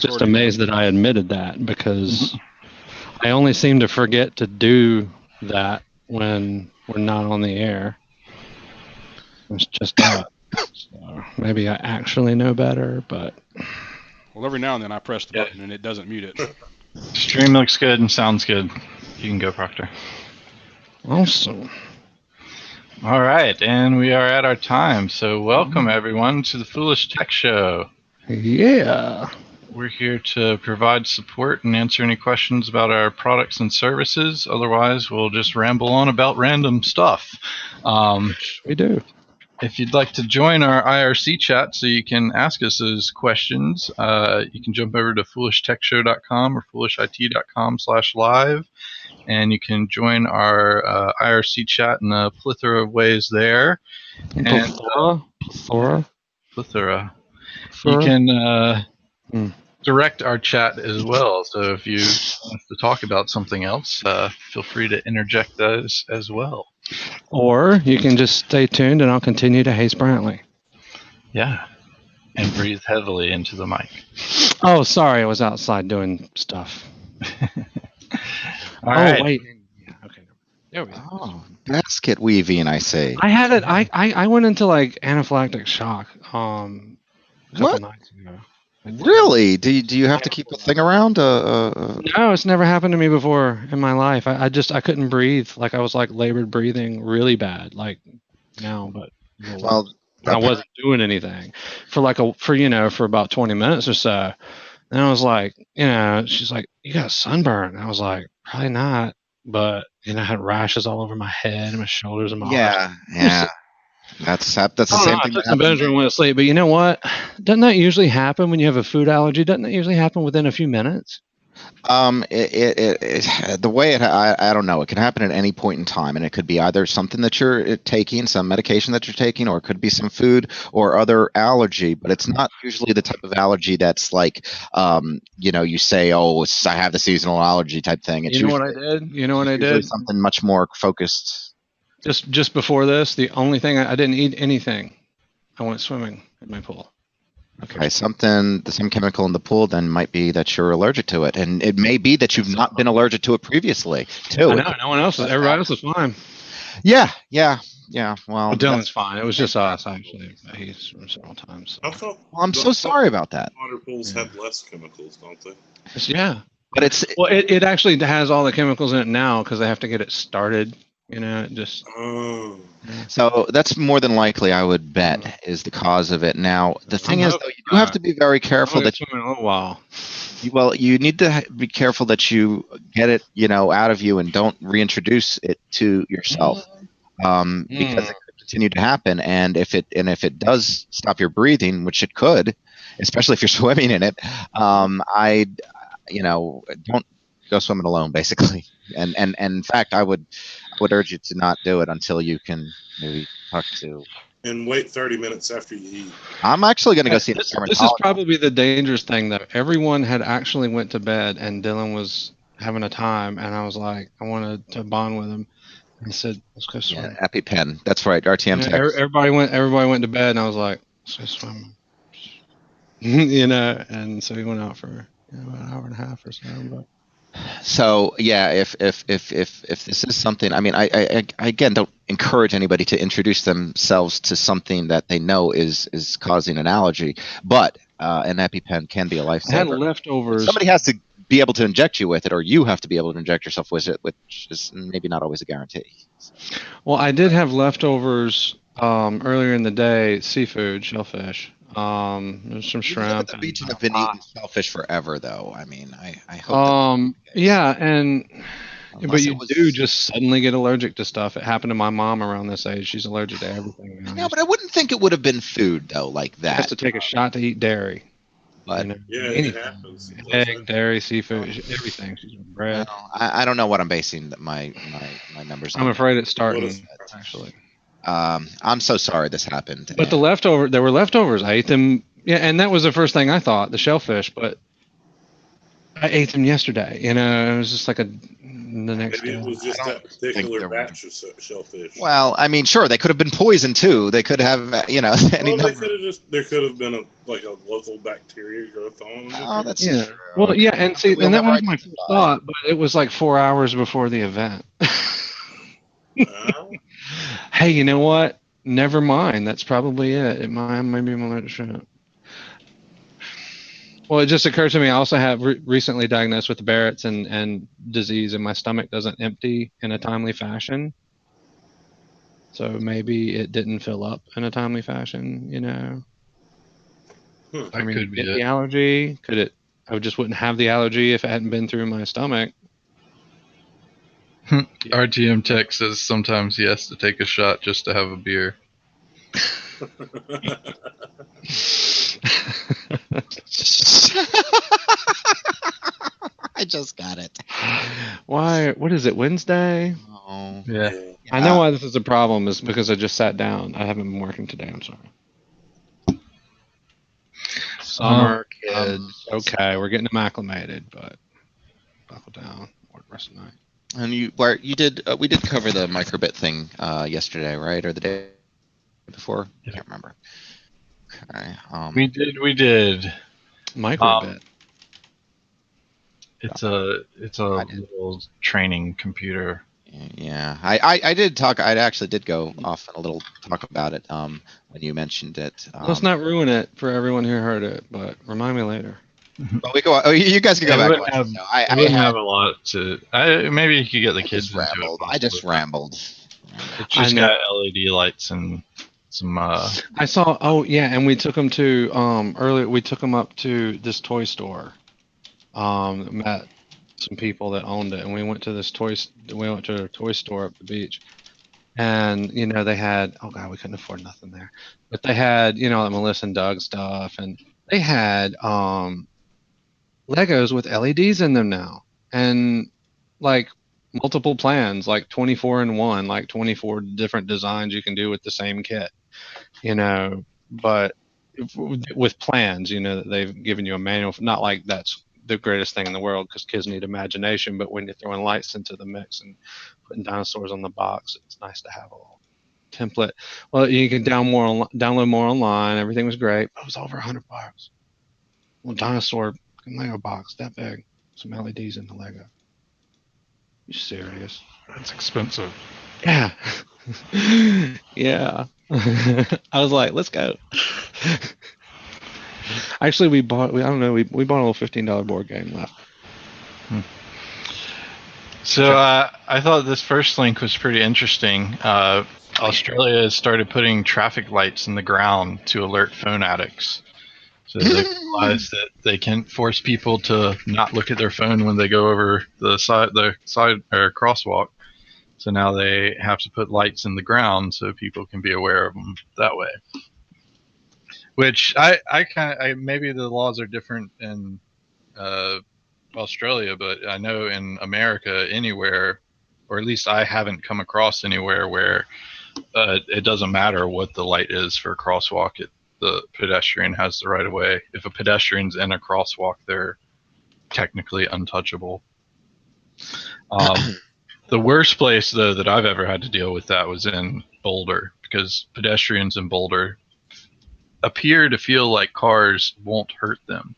just amazed that I admitted that, because I only seem to forget to do that when we're not on the air. It's just that. So maybe I actually know better, but... Well, every now and then I press the button and it doesn't mute it. Stream looks good and sounds good. You can go, Proctor. Awesome. All right, and we are at our time. So welcome, everyone, to the Foolish Tech Show. Yeah. We're here to provide support and answer any questions about our products and services. Otherwise, we'll just ramble on about random stuff. We do. If you'd like to join our IRC chat so you can ask us those questions, you can jump over to foolishtechshow.com or foolishit.com/live, and you can join our IRC chat in a plethora of ways there. Plethora. You can direct our chat as well. So if you want to talk about something else, feel free to interject those as well. Or you can just stay tuned and I'll continue to haze Brantley. Yeah. And breathe heavily into the mic. Oh, sorry. I was outside doing stuff. All right. Wait. Yeah, okay. There we go. Oh, basket weaving, I say. I had it. I went into like anaphylactic shock a couple nights ago. Really? Do you have to keep a thing around? No, it's never happened to me before in my life. I couldn't breathe. Like I was like labored breathing really bad. Like now, but well, I wasn't doing anything for about 20 minutes or so. And I was like, she's like, you got sunburn. And I was like, probably not, but I had rashes all over my head and my shoulders and my arms. Yeah. That's the same thing. I took some Benadryl and went to sleep. But you know what? Doesn't that usually happen when you have a food allergy? Doesn't that usually happen within a few minutes? The way I don't know. It can happen at any point in time, and it could be either something that you're taking, some medication that you're taking, or it could be some food or other allergy. But it's not usually the type of allergy that's like, you say, "Oh, I have the seasonal allergy" type thing. It's what I did? You know what I did? Something much more focused. Just before this, the only thing I didn't eat anything. I went swimming in my pool. Okay, some chemical in the pool then might be that you're allergic to it, and it may be that you've not been allergic to it previously too. I know, no one else is. Everybody else is fine. Yeah. Well, Dylan's fine. It was just us actually. He's swum several times. So. I'm so sorry about that. Water pools have less chemicals, don't they? Yeah, but it actually has all the chemicals in it now because they have to get it started. So that's more than likely, I would bet, is the cause of it. Now, the thing is, though, you do have to be very careful that in a little while. Well, you need to be careful that you get it, out of you and don't reintroduce it to yourself, because it could continue to happen. And if it does stop your breathing, which it could, especially if you're swimming in it, don't go swimming alone, basically. And in fact, I would urge you to not do it until you can maybe talk to. And wait 30 minutes after you eat. I'm actually going to go see this is probably the dangerous thing, though. Everyone had actually went to bed, and Dylan was having a time, and I was like, I wanted to bond with him. He said, "Let's go swim." Yeah, EpiPen. That's right. RTM text. Everybody went to bed, and I was like, "Let's go swim." And so we went out for about an hour and a half or so. But. So yeah, if this is something, I mean, I again don't encourage anybody to introduce themselves to something that they know is causing an allergy, but an EpiPen can be a lifesaver. I had leftovers. Somebody has to be able to inject you with it, or you have to be able to inject yourself with it, which is maybe not always a guarantee. So. Well, I did have leftovers earlier in the day, seafood, shellfish. There's some shrimp. At the beach and have been eating shellfish forever, though. I mean, I hope. But you do just suddenly get allergic to stuff. It happened to my mom around this age. She's allergic to everything. No, but I wouldn't think it would have been food though, like that. Has to take a shot to eat dairy. But it happens. Egg, dairy, seafood, everything. She's bread. Well, I don't know what I'm basing my numbers on. I'm afraid it's starting actually. I'm so sorry this happened. But there were leftovers. I ate them. Yeah, and that was the first thing I thought, the shellfish. But I ate them yesterday. You know, it was just like the next Maybe day. it was just I that don't think particular there batch of shellfish. Well, I mean, sure, they could have been poisoned too. They could have, any Well, number. there could have been a local bacteria growth on them. Oh, that's Yeah. true. Well, yeah, and see, We'll and that never was my first identify. thought, but it was like 4 hours before the event. Hey, you know what? Never mind. That's probably it. Maybe I'm allergic to shrimp. Well, it just occurred to me. I also have recently diagnosed with Barrett's and disease, and my stomach doesn't empty in a timely fashion. So maybe it didn't fill up in a timely fashion. You know. I mean, could be get the it. allergy? Could it? I just wouldn't have the allergy if it hadn't been through my stomach. RTM Tech says sometimes he has to take a shot just to have a beer. I just got it. Why? What is it? Wednesday? Oh, Yeah. I know why this is a problem. Is because I just sat down. I haven't been working today. I'm sorry. Summer kids. Okay, we're getting them acclimated, but buckle down. Work the rest of the night. And you did. We did cover the microbit thing yesterday, right, or the day before? I can't remember. Okay. We did. Microbit. It's a little training computer. Yeah, I did talk. I actually did go off on a little talk about it when you mentioned it. Let's not ruin it for everyone who heard it, but remind me later. Well, we go. Oh, you guys can go back. Wouldn't have, I wouldn't had have a lot to. Maybe you could get the kids into it. I just rambled. It's just got LED lights and some. I saw. Oh yeah, and we took them to earlier. We took them up to this toy store. Met some people that owned it, and we went to this We went to a toy store up the beach, and they had. Oh god, we couldn't afford nothing there, but they had like Melissa and Doug stuff, and they had Legos with LEDs in them now, and like multiple plans, like 24 in one, like 24 different designs you can do with the same kit, but with plans, that they've given you a manual. Not like that's the greatest thing in the world because kids need imagination, but when you're throwing lights into the mix and putting dinosaurs on the box, it's nice to have a little template. Well, you can download more online. Everything was great, but it was over $100. Well, dinosaur Lego box that big, some LEDs in the Lego. You serious? That's expensive. Yeah. Yeah. I was like, let's go. Actually, we bought a little $15 board game left. So I thought this first link was pretty interesting. Australia has started putting traffic lights in the ground to alert phone addicts. So they realize that they can force people to not look at their phone when they go over the side or crosswalk. So now they have to put lights in the ground so people can be aware of them that way. Which I maybe the laws are different in Australia, but I know in America anywhere, or at least I haven't come across anywhere where it doesn't matter what the light is for a crosswalk. The pedestrian has the right of way. If a pedestrian's in a crosswalk, they're technically untouchable. The worst place, though, that I've ever had to deal with that was in Boulder, because pedestrians in Boulder appear to feel like cars won't hurt them.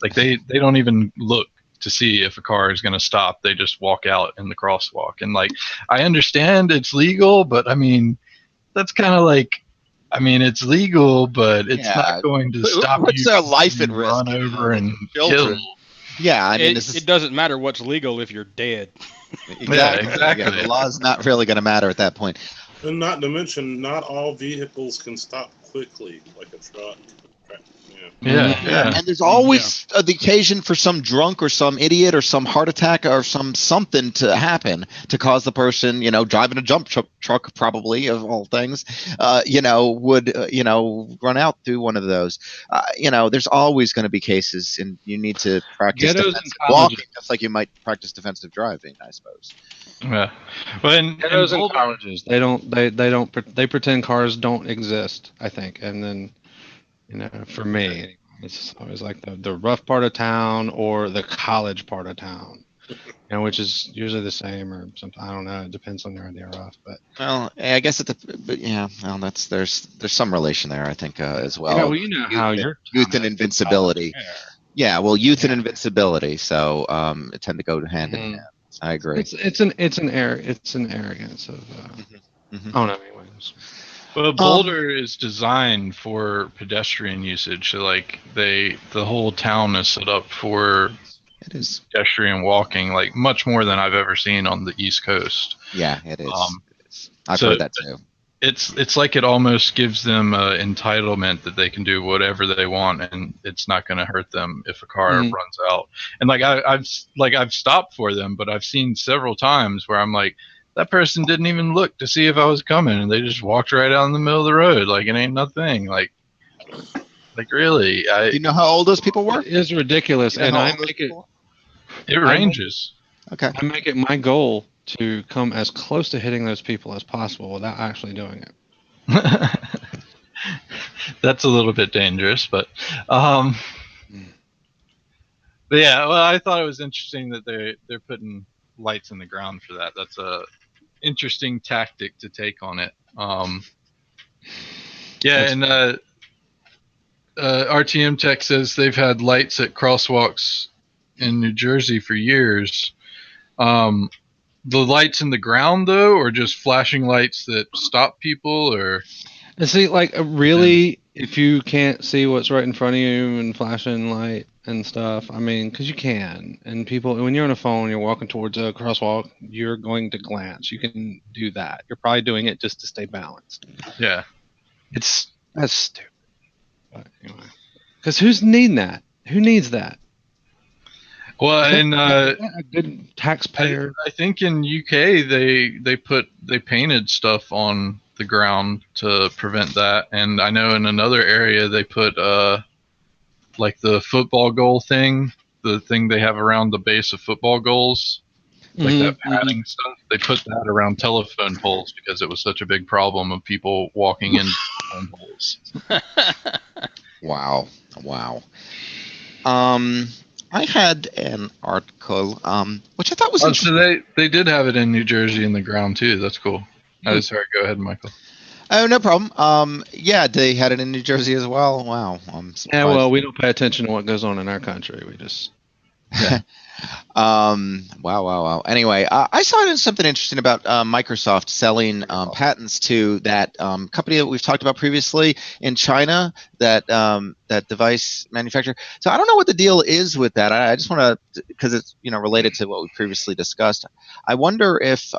Like they don't even look to see if a car is going to stop. They just walk out in the crosswalk. And like, I understand it's legal, but I mean, that's kind of like, it's legal, but it's not going to stop you. What's their life at risk? Run over and kill. Yeah, I mean, it doesn't matter what's legal if you're dead. Exactly. Yeah, exactly. Yeah, the law's not really going to matter at that point. And not to mention, not all vehicles can stop quickly, like a truck. Yeah. And there's always the occasion for some drunk or some idiot or some heart attack or something to happen to cause the person, driving a jump truck, probably of all things, would run out through one of those. There's always going to be cases, and you need to practice defensive walking, just like you might practice defensive driving, I suppose. Yeah. Well, in colleges, they pretend cars don't exist, I think, and then. For me. It's always like the rough part of town or the college part of town, which is usually the same or something. I don't know. It depends on your idea of rough, but Well, I guess but yeah, well, there's some relation there, I think, as well. yeah. Well, you know how your youth and town is with invincibility. college fair. Yeah, well, youth and Yeah. invincibility, so it tend to go hand in hand. I agree. It's an arrogance of Mhm. oh no, anyways. Well, Boulder is designed for pedestrian usage. So, like, the whole town is set up for It is. pedestrian walking, like much more than I've ever seen on the East Coast. Yeah, it is. It is. I've so heard that too. It's like it almost gives them entitlement that they can do whatever they want, and it's not going to hurt them if a car Mhm. runs out. And like I've stopped for them, but I've seen several times where I'm like, that person didn't even look to see if I was coming, and they just walked right out in the middle of the road like it ain't nothing. Like really, Do you know how old those people were? It is ridiculous, You know and how I old those make it. people it ranges. were? Okay. I make it my goal to come as close to hitting those people as possible without actually doing it. That's a little bit dangerous, but yeah. Well, I thought it was interesting that they're putting lights in the ground for that. That's a interesting tactic to take on it. Yeah, and RTM Tech says they've had lights at crosswalks in New Jersey for years. The lights in the ground, though, or just flashing lights that stop people, or And see, like, really, if you can't see what's right in front of you and flashing light and stuff, I mean, because you can. And people, when you're on a phone, you're walking towards a crosswalk, you're going to glance. You can do that. You're probably doing it just to stay balanced. yeah. That's stupid. But anyway. Because who's needing that? Who needs that? Well, and A good taxpayer. I think in UK they painted stuff on the ground to prevent that, and I know in another area they put like the football goal thing, the thing they have around the base of football goals, like that padding stuff. They put that around telephone poles because it was such a big problem of people walking into telephone poles. Wow. I had an article, which I thought was interesting. So they did have it in New Jersey in the ground too. That's cool. Sorry, go ahead, Michael. Oh, no problem. Yeah, they had it in New Jersey as well. Wow. I'm surprised. Yeah, well, we don't pay attention to what goes on in our country. We just. Yeah. Wow. Anyway, I saw something interesting about Microsoft selling patents to that company that we've talked about previously in China, that device manufacturer. So I don't know what the deal is with that. I just want to, because it's related to what we previously discussed. I wonder if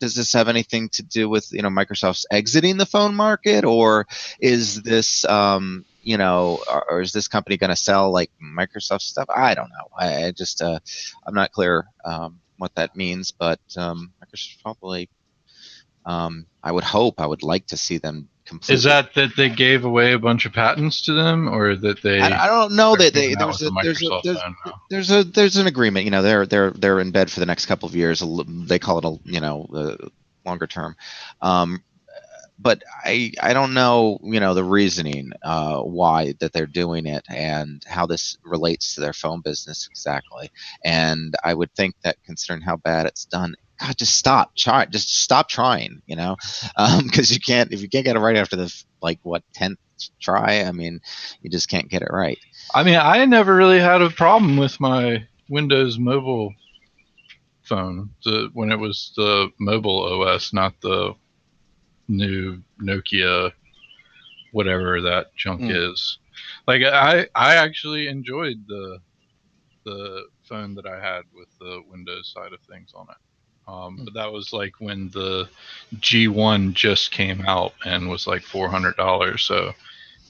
does this have anything to do with Microsoft's exiting the phone market, or is this or is this company going to sell like Microsoft stuff? I don't know. I just I'm not clear what that means, but Microsoft probably. I would like to see them completely. Is that they gave away a bunch of patents to them, or that they? I don't know that there's an agreement. They're in bed for the next couple of years. They call it a longer term. But I don't know, the reasoning why that they're doing it and how this relates to their phone business exactly. And I would think that considering how bad it's done, God, just stop trying, because if you can't get it right after the 10th try, I mean, you just can't get it right. I mean, I never really had a problem with my Windows mobile phone when it was the mobile OS, not the new Nokia, whatever that junk is. Like I actually enjoyed the phone that I had with the Windows side of things on it. But that was like when the G1 just came out and was like $400, so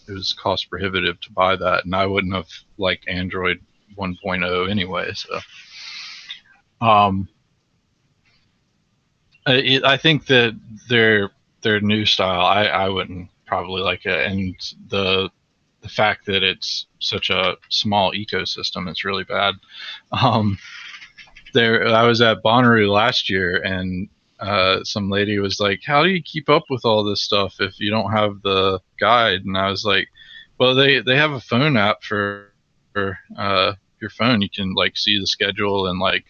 it was cost prohibitive to buy that, and I wouldn't have liked Android 1.0 anyway. So I think that their new style, I wouldn't probably like it, and the fact that it's such a small ecosystem, it's really bad. I was at Bonnaroo last year, and some lady was like, "How do you keep up with all this stuff if you don't have the guide?" And I was like, Well, they have a phone app for your phone. You can like see the schedule and like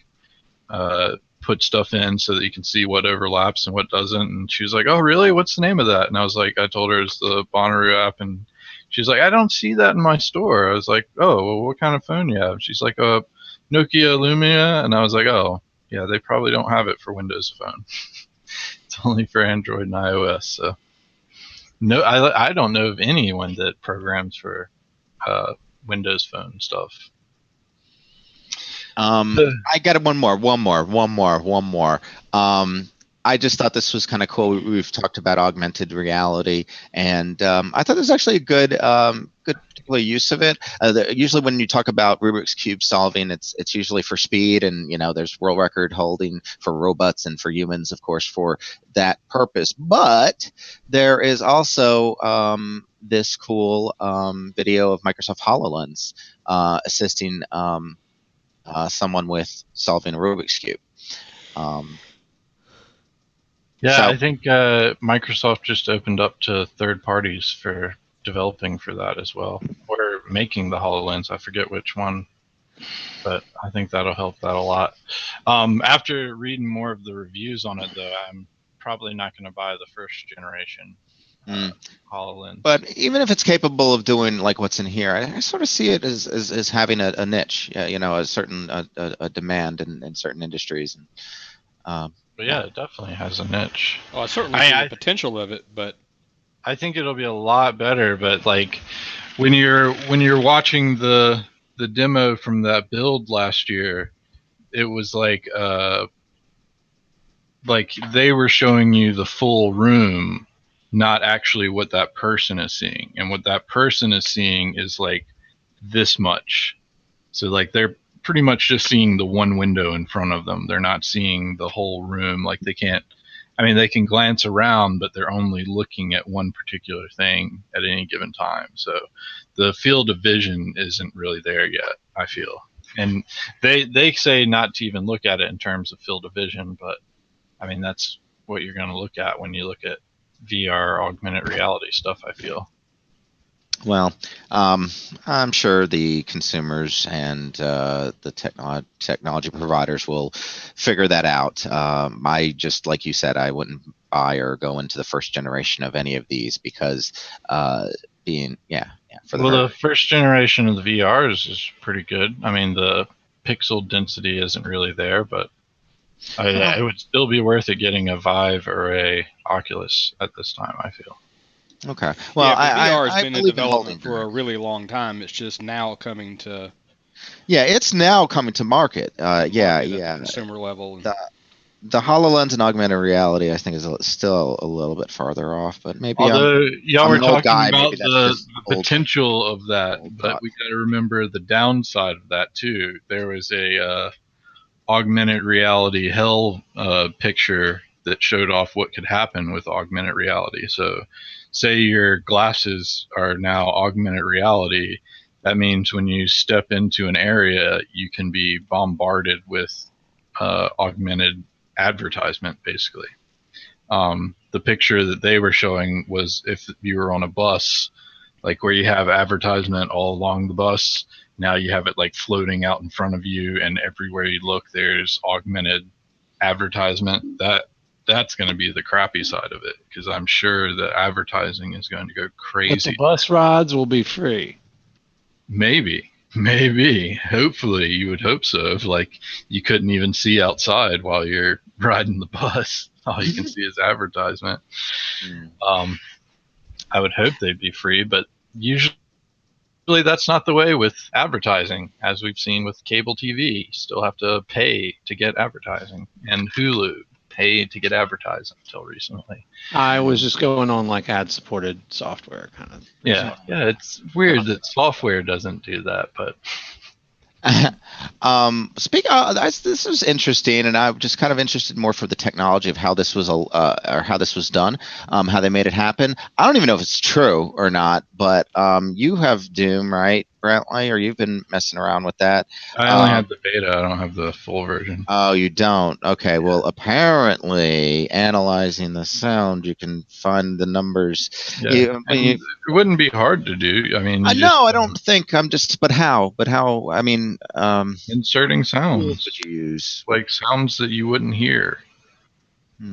put stuff in so that you can see what overlaps and what doesn't. And she was like, "Oh, really? What's the name of that?" And I was like, I told her it's the Bonnaroo app, and she's like, "I don't see that in my store." I was like, "Oh, well, what kind of phone you have?" She's like, "A Nokia Lumia," and I was like, "Oh, yeah, they probably don't have it for Windows Phone. It's only for Android and iOS." So no, I don't know of anyone that programs for Windows Phone stuff. I got one more. I just thought this was kind of cool. We've talked about augmented reality, and I thought this was actually a good particular use of it. Usually, when you talk about Rubik's cube solving, it's usually for speed, and there's world record holding for robots and for humans, of course, for that purpose. But there is also this cool video of Microsoft HoloLens assisting someone with solving a Rubik's cube. I think Microsoft just opened up to third parties for developing for that as well, or making the HoloLens. I forget which one, but I think that'll help that a lot. After reading more of the reviews on it, though, I'm probably not going to buy the first generation HoloLens. But even if it's capable of doing like what's in here, I sort of see it as having a niche, a certain a demand in certain industries. And, but yeah, it definitely has a niche. Well, I certainly see the potential of it, but I think it'll be a lot better. But like when you're watching the demo from that build last year, it was like they were showing you the full room, not actually what that person is seeing. And what that person is seeing is like this much. So like they're pretty much just seeing the one window in front of them. They're not seeing the whole room. Like they can glance around, but they're only looking at one particular thing at any given time. So the field of vision isn't really there yet, I feel. And they say not to even look at it in terms of field of vision, but I mean, that's what you're going to look at when you look at VR, augmented reality stuff, I feel. Well, I'm sure the consumers and the technology providers will figure that out. Just like you said, I wouldn't buy or go into the first generation of any of these because the first generation of the VRs is pretty good. I mean, the pixel density isn't really there, but it would still be worth it getting a Vive or a Oculus at this time, I feel. Okay. Well, VR has been in development for a really long time. It's just now coming to. Yeah, it's now coming to market. At the consumer level. The HoloLens and augmented reality, I think, is still a little bit farther off, but maybe. Although y'all were talking about the potential of that, but we got to remember the downside of that too. There was a augmented reality hell picture that showed off what could happen with augmented reality. So say your glasses are now augmented reality. That means when you step into an area, you can be bombarded with augmented advertisement, basically. The picture that they were showing was if you were on a bus, like where you have advertisement all along the bus, now you have it like floating out in front of you, and everywhere you look, there's augmented advertisement. That's going to be the crappy side of it, because I'm sure the advertising is going to go crazy. But the bus rides will be free. Maybe. Hopefully, you would hope so. If like you couldn't even see outside while you're riding the bus, all you can see is advertisement. I would hope they'd be free, but usually that's not the way with advertising, as we've seen with cable TV. You still have to pay to get advertising, and Hulu pay to get advertising until recently. I was just going on like ad-supported software kind of. Yeah, it's weird that software doesn't do that, but. This was interesting, and I'm just kind of interested more for the technology of how this was or how this was done, how they made it happen. I don't even know if it's true or not, but you have Doom, right, Brantley, or you've been messing around with that? I only have the beta. I don't have the full version. Oh, you don't? Okay. Well, apparently, analyzing the sound, you can find the numbers. Yeah. It wouldn't be hard to do. I mean, I know. I don't think I'm just. But how? But how? I mean, inserting what sounds would you use? like sounds that you wouldn't hear.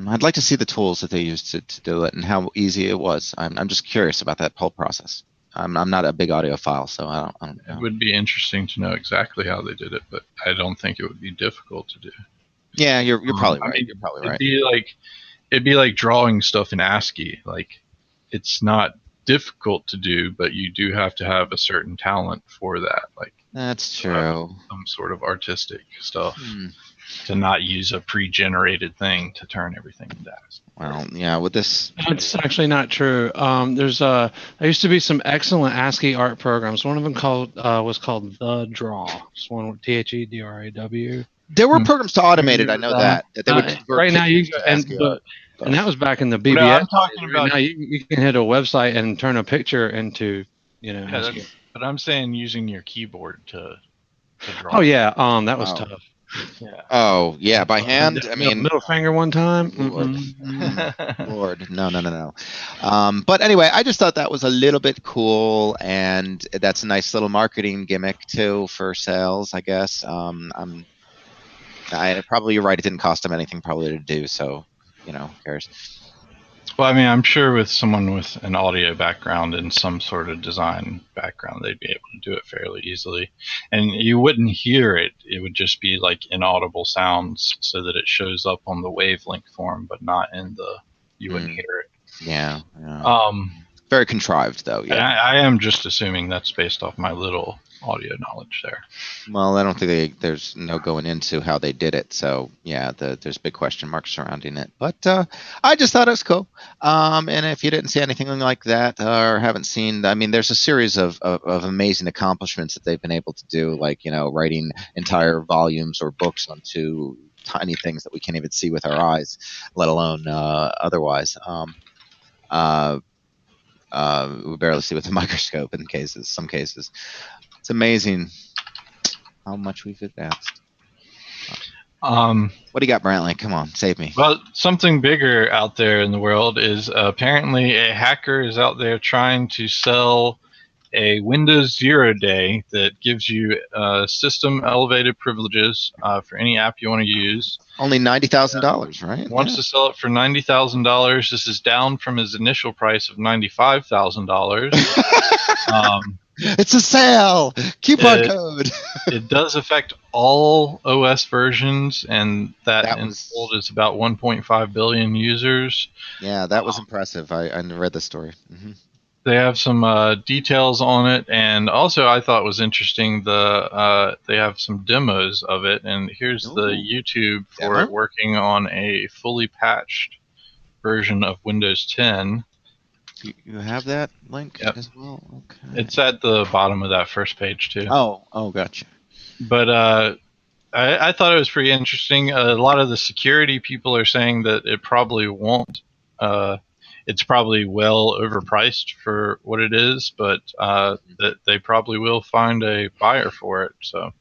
I'd like to see the tools that they used to do it and how easy it was. I'm just curious about that whole process. I'm not a big audiophile, so I don't know. It would be interesting to know exactly how they did it, but I don't think it would be difficult to do. Yeah, you're probably right. I mean, you're probably right. It'd be like drawing stuff in ASCII. Like, it's not difficult to do, but you do have to have a certain talent for that. Like, that's true. Some sort of artistic stuff to not use a pre-generated thing to turn everything into ASCII. Well, yeah, with this, That's actually not true. There used to be some excellent ASCII art programs. One of them was called The Draw. It's one with THEDRAW. there were programs to automate it. I know that they would convert right now you pictures to and ASCII but art. and that was back in the BBS. No, I'm talking Right about now you can hit a website and turn a picture into ASCII. But I'm saying using your keyboard to draw. Oh yeah, that was tough. Yeah. Oh yeah, by hand. I mean, middle finger one time. Lord, no. But anyway, I just thought that was a little bit cool, and that's a nice little marketing gimmick too for sales, I guess. Probably you're right. It didn't cost them anything probably to do, so who cares? Well, I mean, I'm sure with someone with an audio background and some sort of design background, they'd be able to do it fairly easily. And you wouldn't hear it. It would just be like inaudible sounds so that it shows up on the wavelength form, but not in you wouldn't hear it. Yeah. Very contrived, though. Yeah. I am just assuming that's based off my little audio knowledge there. Well, I don't think there's no going into how they did it. So, yeah, there's big question marks surrounding it. But I just thought it was cool. And if you didn't see anything like that or haven't seen, I mean, there's a series of amazing accomplishments that they've been able to do, like, writing entire volumes or books onto tiny things that we can't even see with our eyes, let alone otherwise. We barely see with a microscope in some cases. It's amazing how much we've advanced. What do you got, Brantley? Come on, save me. Well, something bigger out there in the world is apparently a hacker is out there trying to sell a Windows 0 day that gives you system elevated privileges for any app you want to use. Only $90,000, right? Wants to sell it for $90,000. This is down from his initial price of $95,000. It's a sale. Coupon code. It does affect all OS versions, and that installed is about 1.5 billion users. Yeah, that was impressive. I read the story. Mm-hmm. They have some details on it, and also I thought was interesting. They have some demos of it, and here's the YouTube for it working on a fully patched version of Windows 10. You have that link as well? Okay. It's at the bottom of that first page too. Oh, gotcha. But I thought it was pretty interesting. A lot of the security people are saying that it probably won't. It's probably well overpriced for what it is, but that they probably will find a buyer for it. So,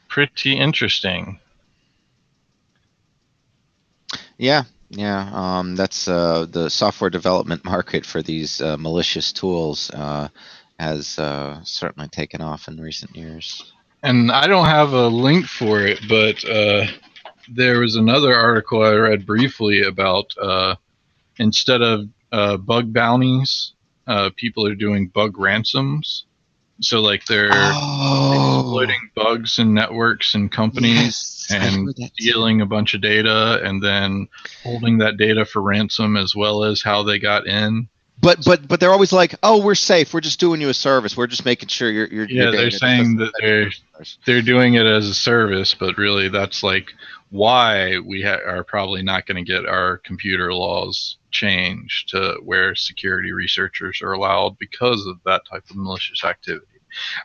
pretty interesting. Yeah. That's the software development market for these malicious tools has certainly taken off in recent years. And I don't have a link for it, but there was another article I read briefly about instead of bug bounties, people are doing bug ransoms. So like they're exploiting bugs in networks and companies and stealing a bunch of data and then holding that data for ransom as well as how they got in. But they're always like, oh, we're safe. We're just doing you a service. We're just making sure you're they're saying that they're doing it as a service, but really that's like why we are probably not going to get our computer laws changed to where security researchers are allowed because of that type of malicious activity.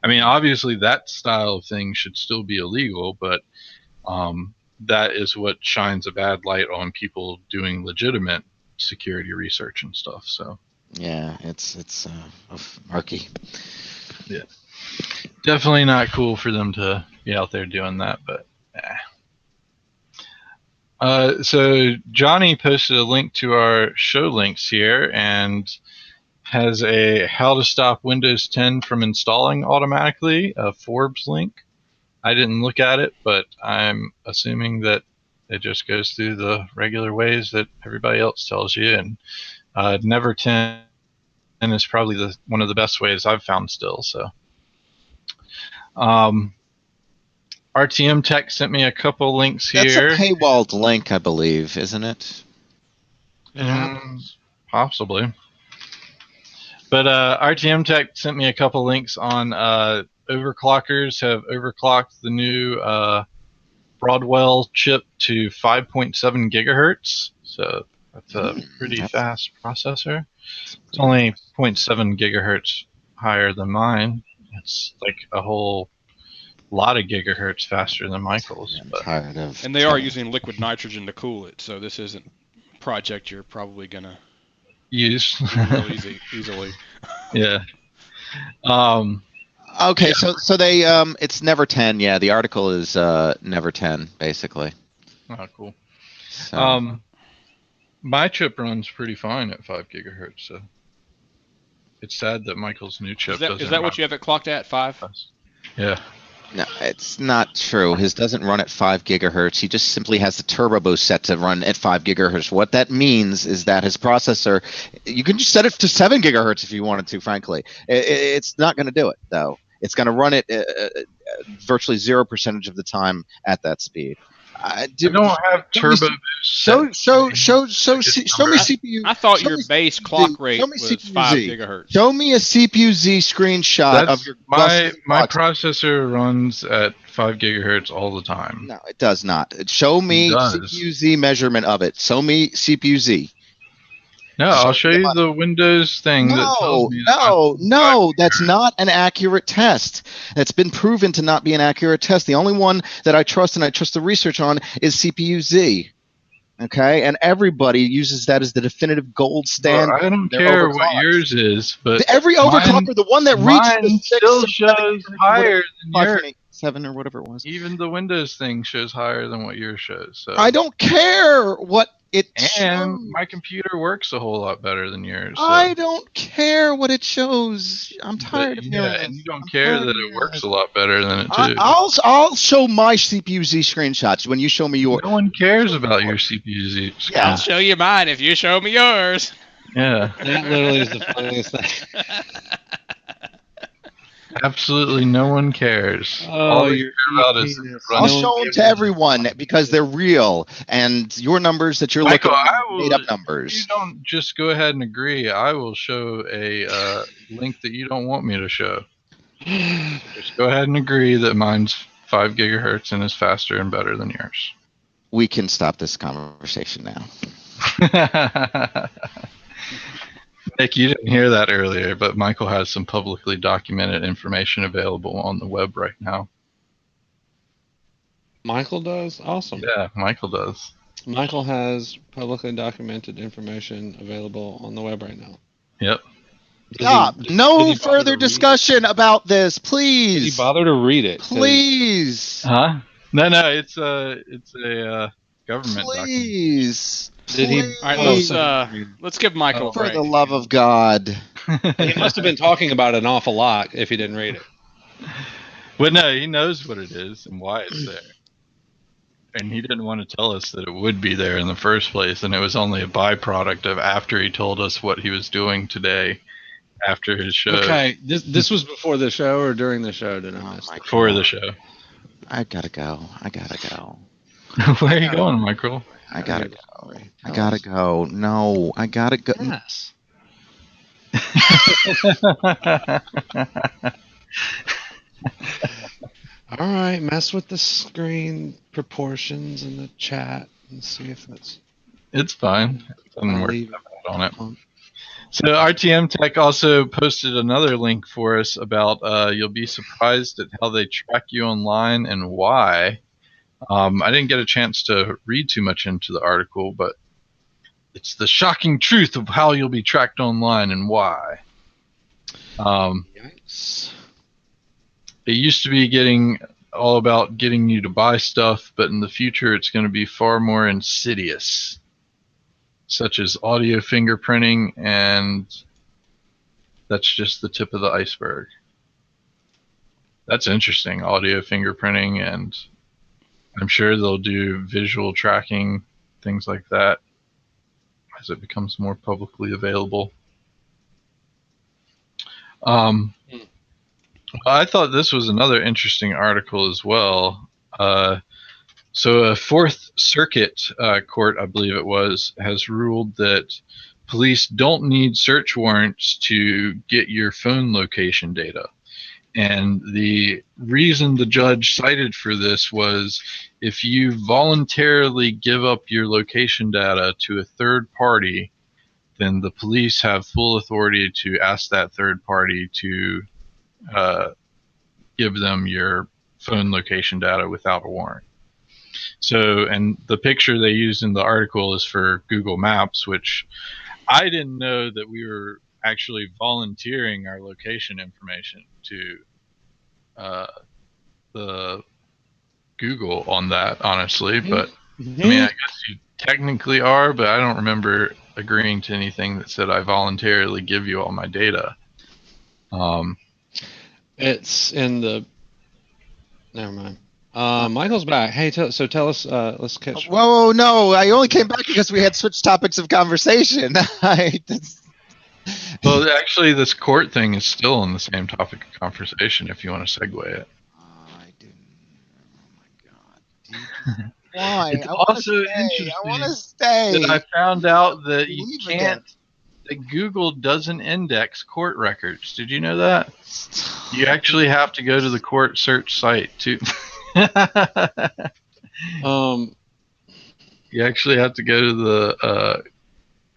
I mean, obviously that style of thing should still be illegal, but that is what shines a bad light on people doing legitimate security research and stuff. So. Yeah, it's murky. Definitely not cool for them to be out there doing that, but so Johnny posted a link to our show links here and has a how to stop Windows 10 from installing automatically, a Forbes link. I didn't look at it, but I'm assuming that it just goes through the regular ways that everybody else tells you, and Never 10 is probably one of the best ways I've found still. So RTM Tech sent me a couple links That's a here. paywalled link, I believe, isn't it? It happens. Possibly. But RTM Tech sent me a couple links on overclockers have overclocked the new Broadwell chip to 5.7 gigahertz. So that's a pretty fast processor. It's only 0.7 gigahertz higher than mine. It's like a whole lot of gigahertz faster than Michael's. And they are using liquid nitrogen to cool it, so this isn't a project you're probably going to use real easily. Yeah. Okay, yeah. So they it's Never 10. Yeah, the article is Never 10 basically. Oh, cool. So. My chip runs pretty fine at 5 gigahertz. So it's sad that Michael's new chip doesn't. Is that what you have it clocked at? 5? Yeah. No, it's not true. His doesn't run at 5 gigahertz. He just simply has the turbo boost set to run at 5 gigahertz. What that means is that his processor, you can just set it to 7 gigahertz if you wanted to, frankly. It's not going to do it, though. It's going to run it virtually 0% of the time at that speed. I don't have turbo boost. Show me CPU. I thought your base clock rate was 5 gigahertz. Show me a CPU-Z screenshot of your. My processor runs at 5 gigahertz all the time. No, it does not. Show me CPU-Z measurement of it. Show me CPU-Z. No, I'll show you the Windows thing that tells me. No, that's not an accurate test. It's been proven to not be an accurate test. The only one that I trust and I trust the research on is CPU-Z. Okay, and everybody uses that as the definitive gold standard. I don't care what yours is, but every overclocker, the one that reached the 6 still shows higher than yours. 7 or whatever it was. Even the Windows thing shows higher than what yours shows. So. I don't care what it and shows. My computer works a whole lot better than yours. So. I don't care what it shows. I'm tired of hearing and you don't care that it works a lot better than it too. I'll show my CPU-Z screenshots when you show me yours. No one cares about your CPU-Z screenshots. Yeah. I'll show you mine if you show me yours. Yeah. That literally is the funniest thing. Absolutely no one cares. All you care about is I'll show them to everyone because they're real, and your numbers that you're looking at are made up numbers. If you don't just go ahead and agree, I will show a link that you don't want me to show. Just go ahead and agree that mine's 5 gigahertz and is faster and better than yours. We can stop this conversation now. Nick, you didn't hear that earlier, but Michael has some publicly documented information available on the web right now. Michael does? Awesome. Yeah, Michael does. Michael has publicly documented information available on the web right now. Yep. Stop. No further discussion about this, please. Did he bother to read it? Please. Huh? No, it's a government Please. document. Did he? All right, let's give Michael a break. For the love of God. He must have been talking about it an awful lot if he didn't read it. Well, no, he knows what it is and why it's there. And he didn't want to tell us that it would be there in the first place, and it was only a byproduct of after he told us what he was doing today after his show. Okay, this was before the show or during the show? Did I miss? Before the show. I gotta go. Where are you going, Michael? I gotta go. No, I gotta go. Yes. All right, mess with the screen proportions in the chat and see if it's. It's fine. It doesn't work on it. So RTM Tech also posted another link for us about you'll be surprised at how they track you online and why. I didn't get a chance to read too much into the article, but It's the shocking truth of how you'll be tracked online and why. Yikes. It used to be all about getting you to buy stuff, but in the future it's going to be far more insidious, such as audio fingerprinting, and that's just the tip of the iceberg. That's interesting, audio fingerprinting, and I'm sure they'll do visual tracking, things like that, as it becomes more publicly available. I thought this was another interesting article as well. So a Fourth Circuit court, I believe it was, has ruled that police don't need search warrants to get your phone location data. And the reason the judge cited for this was if you voluntarily give up your location data to a third party, then the police have full authority to ask that third party to give them your phone location data without a warrant. So, and the picture they used in the article is for Google Maps, which I didn't know that we were actually volunteering our location information to the Google on that, honestly. But I mean, I guess you technically are, but I don't remember agreeing to anything that said I voluntarily give you all my data. It's in the. Never mind. Michael's back. Hey, tell us. Let's catch. Whoa, no! I only came back because we had switched topics of conversation. Well, actually, this court thing is still on the same topic of conversation. If you want to segue it. I didn't. Oh my god! Why? It's also interesting. I want to stay. That I found out that you Leave can't. again. That Google doesn't index court records. Did you know that? You actually have to go to the court search site too. You actually have to go to the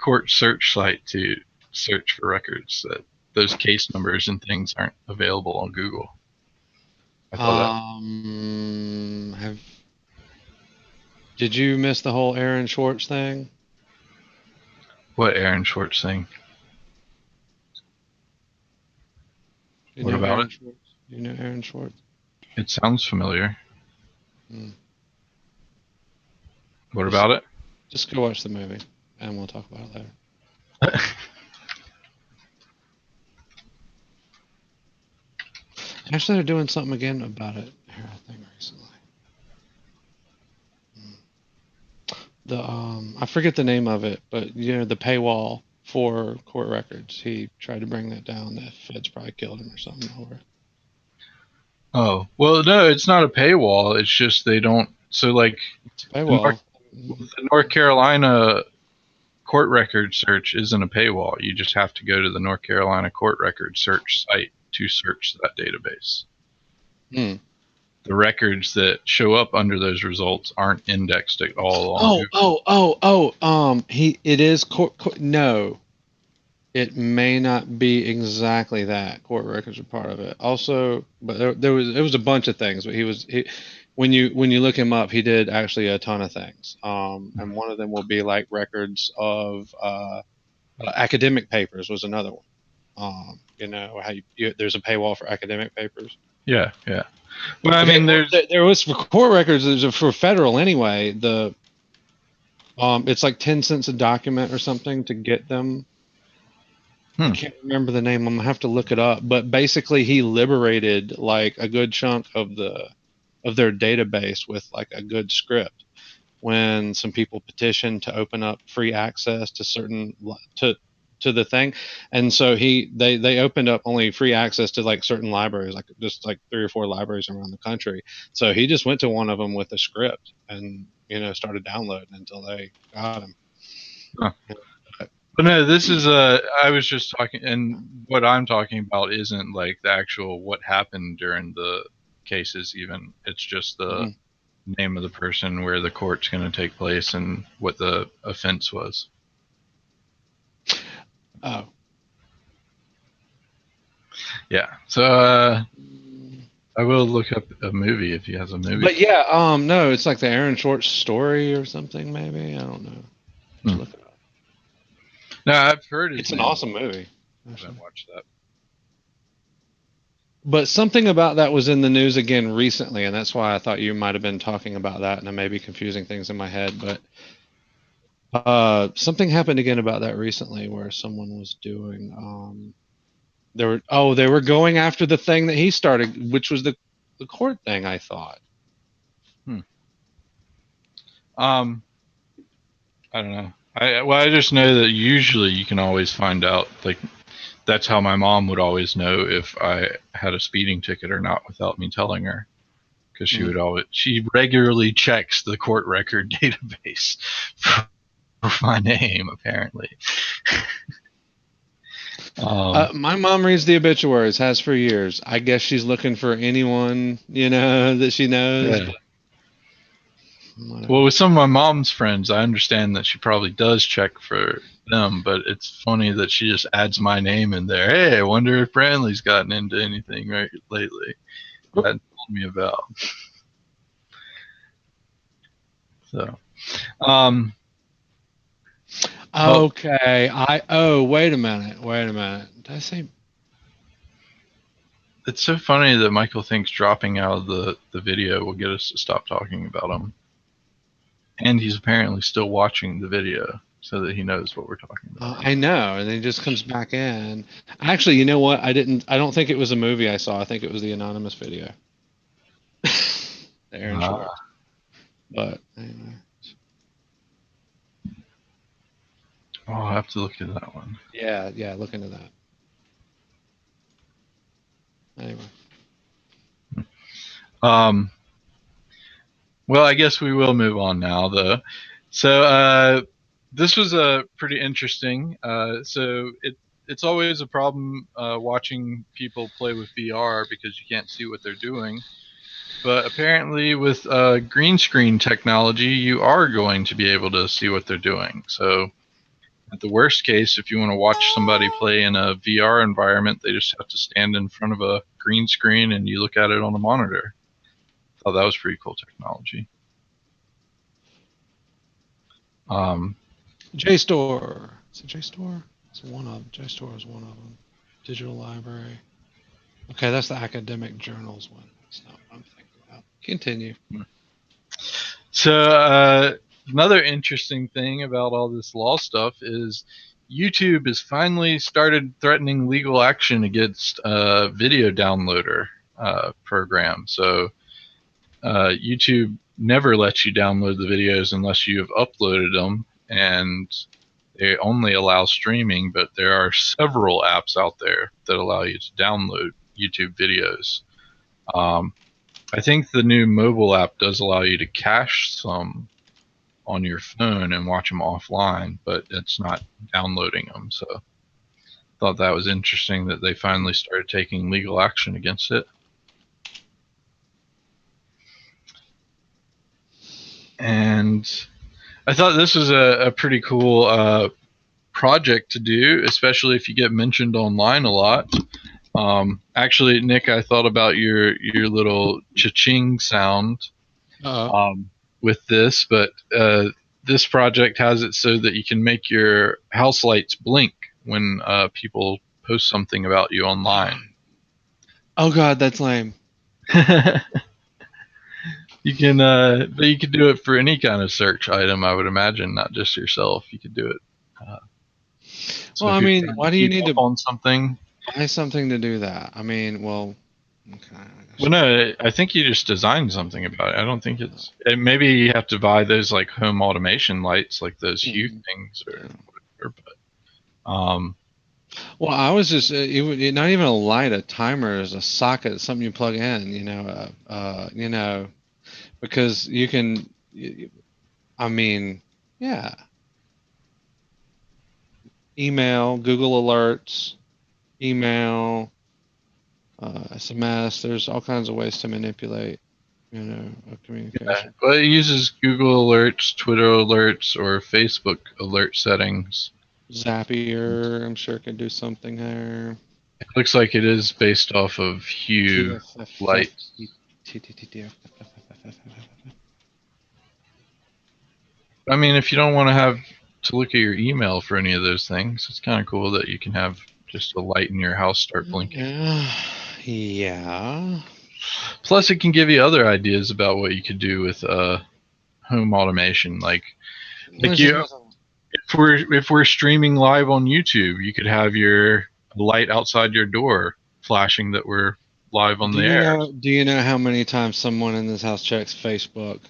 court search site to search for records. That those case numbers and things aren't available on Google. I thought Did you miss the whole Aaron Swartz thing? What Aaron Swartz thing? What about Aaron it? Swartz? You know Aaron Swartz? It sounds familiar. Hmm. What about it? Just go watch the movie, and we'll talk about it later. Actually, they're doing something again about it here, I think, recently. I forget the name of it, but the paywall for court records. He tried to bring that down. The feds probably killed him or something over it. Oh, well, no, it's not a paywall. It's just they don't. So, like, It's a paywall. the North Carolina court record search isn't a paywall. You just have to go to the North Carolina court record search site to search that database. The records that show up under those results aren't indexed at all on Google. It is court. No, it may not be exactly that. Court records are part of it. Also, but it was a bunch of things. But when you look him up, he did actually a ton of things. And one of them will be like records of academic papers was another one. How there's a paywall for academic papers. Yeah. Well, I mean, there was for court records. There's for federal anyway. It's like 10 cents a document or something to get them. I can't remember the name. I'm gonna have to look it up. But basically, he liberated like a good chunk of their database with like a good script. When some people petitioned to open up free access to to the thing, and so they opened up only free access to like certain libraries, like just like 3 or 4 libraries around the country. So he just went to one of them with a script and started downloading until they got him. Huh. But no, this is I was just talking, and what I'm talking about isn't like the actual what happened during the cases. Even it's just the name of the person, where the court's going to take place, and what the offense was. Oh. Yeah. So I will look up a movie if he has a movie. But yeah, no, it's like the Aaron Swartz story or something. Maybe I don't know. Look it up. No, I've heard It's an awesome movie. I haven't watched that. But something about that was in the news again recently, and that's why I thought you might have been talking about that, and I may be confusing things in my head. But something happened again about that recently, where someone was doing. They were going after the thing that he started, which was the court thing. I thought. I don't know. I just know that usually you can always find out. Like, that's how my mom would always know if I had a speeding ticket or not without me telling her, because she regularly checks the court record database for my name, apparently. My mom reads the obituaries, has for years. I guess she's looking for anyone that she knows. Yeah. Well, with some of my mom's friends, I understand that she probably does check for them, but it's funny that she just adds my name in there. Hey, I wonder if Brantley's gotten into anything lately that told me about. So, okay. Wait a minute. Did I say? It's so funny that Michael thinks dropping out of the video will get us to stop talking about him. And he's apparently still watching the video so that he knows what we're talking about. I know, and then he just comes back in. Actually, you know what? I don't think it was a movie I saw. I think it was the anonymous video. Aaron Schwartz. But anyway. Oh, I'll have to look into that one. Yeah, look into that. Anyway. Well, I guess we will move on now, though. So this was pretty interesting. So it's always a problem watching people play with VR because you can't see what they're doing. But apparently with green screen technology, you are going to be able to see what they're doing. So at the worst case, if you want to watch somebody play in a VR environment, they just have to stand in front of a green screen and you look at it on a monitor. Thought that was pretty cool technology. JSTOR. Is it JSTOR? It's one of them. JSTOR is one of them. Digital library. Okay, that's the academic journals one. That's not what I'm thinking about. Continue. So another interesting thing about all this law stuff is YouTube has finally started threatening legal action against video downloader program. So YouTube never lets you download the videos unless you have uploaded them, and they only allow streaming, but there are several apps out there that allow you to download YouTube videos. I think the new mobile app does allow you to cache some on your phone and watch them offline, but it's not downloading them. So I thought that was interesting that they finally started taking legal action against it. And I thought this was a pretty cool project to do, especially if you get mentioned online a lot. Actually, Nick, I thought about your little cha-ching sound with this, but this project has it so that you can make your house lights blink when people post something about you online. Oh God, that's lame. You can, but you could do it for any kind of search item, I would imagine, not just yourself. You could do it. Well, I mean, why do you need to on something? buy something to do that? I mean, well, okay. Well, no, I think you just design something about it. I don't think maybe you have to buy those like home automation lights, like those Hue things or whatever. But well, I was just not even a light, a timer, is a socket, something you plug in. Because you can. I mean, yeah. Email, Google Alerts, email, SMS. There's all kinds of ways to manipulate, communication. Yeah, but it uses Google Alerts, Twitter Alerts, or Facebook alert settings. Zapier, I'm sure, can do something there. It looks like it is based off of Hue lights. I mean, if you don't want to have to look at your email for any of those things. It's kind of cool that you can have just a light in your house start blinking. Yeah. Plus, it can give you other ideas about what you could do with home automation. Like if we're streaming live on YouTube, you could have your light outside your door flashing that we're live on the air. Do you know how many times someone in this house checks Facebook?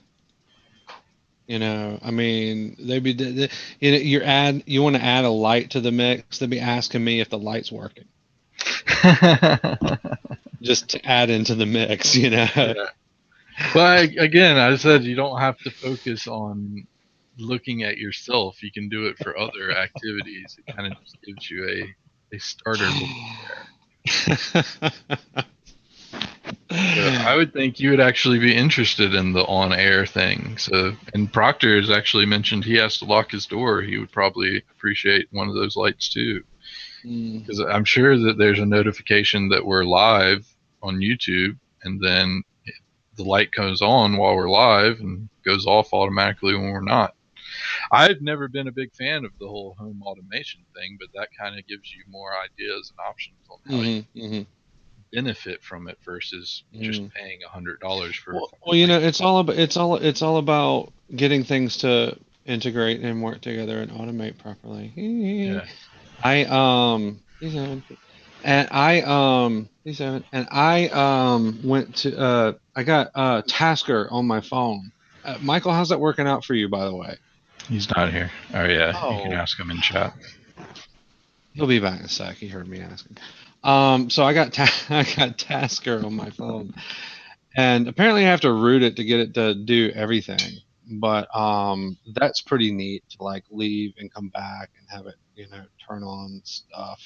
You know, I mean, you want to add a light to the mix. They'd be asking me if the light's working, just to add into the mix. You know. Yeah. But again, I said you don't have to focus on looking at yourself. You can do it for other activities. It kind of just gives you a starter. So I would think you would actually be interested in the on-air thing. So, and Proctor has actually mentioned he has to lock his door. He would probably appreciate one of those lights too, because I'm sure that there's a notification that we're live on YouTube, and then the light goes on while we're live and goes off automatically when we're not. I've never been a big fan of the whole home automation thing, but that kind of gives you more ideas and options on how you benefit from it versus just paying $100 for. Well, you know, it's all about getting things to integrate and work together and automate properly. Yeah. I went to I got Tasker on my phone. Michael, how's that working out for you, by the way? He's not here. Oh yeah, you can Oh. ask him in chat. He'll be back in a sec. He heard me asking. So I got Tasker on my phone, and apparently I have to root it to get it to do everything. But that's pretty neat to like leave and come back and have it, you know, turn on stuff.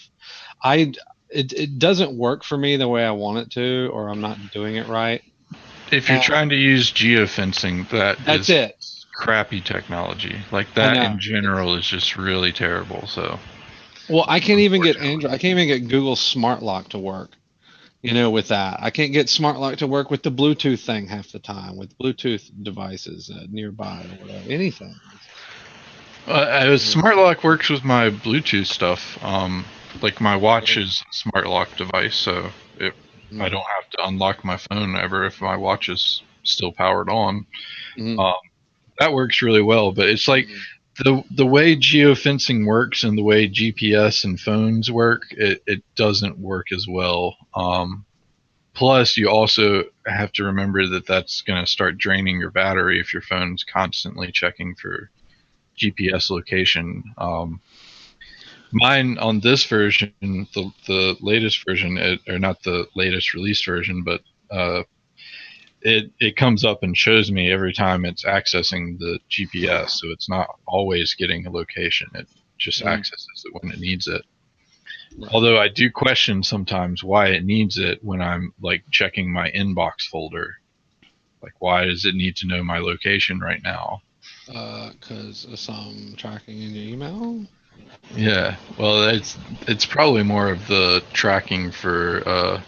It doesn't work for me the way I want it to, or I'm not doing it right. If you're trying to use geofencing, that's it. Crappy technology. Like that in general is just really terrible. So. Well, I can't even get Android. I can't even get Google Smart Lock to work. You know, with that, I can't get Smart Lock to work with the Bluetooth thing half the time, with Bluetooth devices nearby or whatever, anything. Smart Lock works with my Bluetooth stuff. Like my watch is a Smart Lock device, so I don't have to unlock my phone ever if my watch is still powered on. That works really well, but it's like the way geofencing works and the way GPS and phones work, it doesn't work as well. Plus, you also have to remember that that's going to start draining your battery if your phone's constantly checking for GPS location. Mine on this version, the latest version, or not the latest released version, but it comes up and shows me every time it's accessing the GPS, so it's not always getting a location. It just accesses it when it needs it. Right. Although I do question sometimes why it needs it when I'm like checking my inbox folder. Like, why does it need to know my location right now? Because of some tracking in your email? Yeah, well, it's probably more of the tracking for